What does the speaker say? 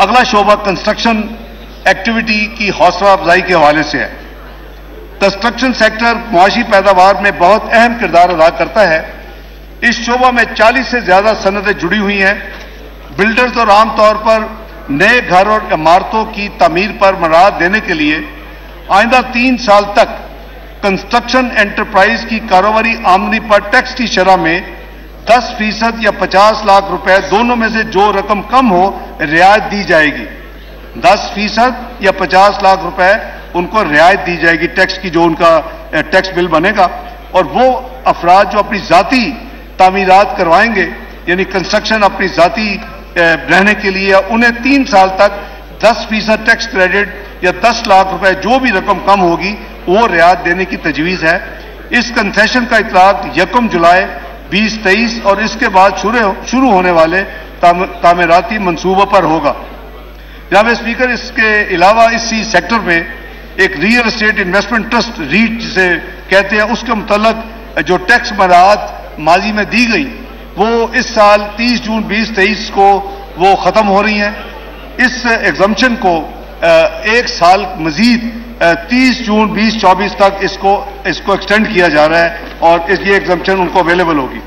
اگلا شعبہ construction activity کی حوصلہ افزائی کے حوالے سے ہے۔ کنسٹرکشن سیکٹر معاشی پیداوار میں بہت اہم کردار ادا کرتا ہے۔ اس شعبہ میں 40 سے زیادہ صنعتیں جڑی ہوئی ہیں۔ بلڈرز اور عام طور پر نئے گھر اور عمارتوں کی تعمیر پر مراعات دینے کے لیے آئندہ 3 سال تک کنسٹرکشن انٹرپرائز کی کاروباری آمدنی پر ٹیکس کی شرح میں 10% یا 50 لاکھ روپے دونوں میں سے جو رقم کم ہو رعایت دی جائے گی۔ 10% یا 50 لاکھ روپے ان کو رعایت دی جائے گی ٹیکس کی، جو ان کا ٹیکس بل بنے گا، اور وہ افراد جو اپنی ذاتی تعمیرات کروائیں گے، یعنی کنسٹرکشن اپنی ذاتی رہنے کے لیے، انہیں 3 سال تک 10% ٹیکس کریڈٹ یا 10 لاکھ روپے جو بھی رقم کم ہوگی وہ رعایت دینے کی تجویز ہے۔ اس کنسیشن کا اطلاق 1 جولائی 2023 اور اس کے بعد شروع ہونے والے تعمیراتی منصوبوں پر ہوگا۔ جناب اسپیکر، اس کے علاوہ اسی سیکٹر میں ایک real estate investment trust rate جسے کہتے ہیں، اس کے متعلق جو ٹیکس مراعات ماضی میں دی گئی وہ اس سال 30 جون 2023 کو وہ ختم ہو رہی ہیں۔ اس ایگزمپشن کو 1 سال مزید 30 جون 2024 تک اس کو ایکسٹینڈ کیا جا رہا ہے اور یہ ایگزمپشن ان کو اویلیبل ہوگی۔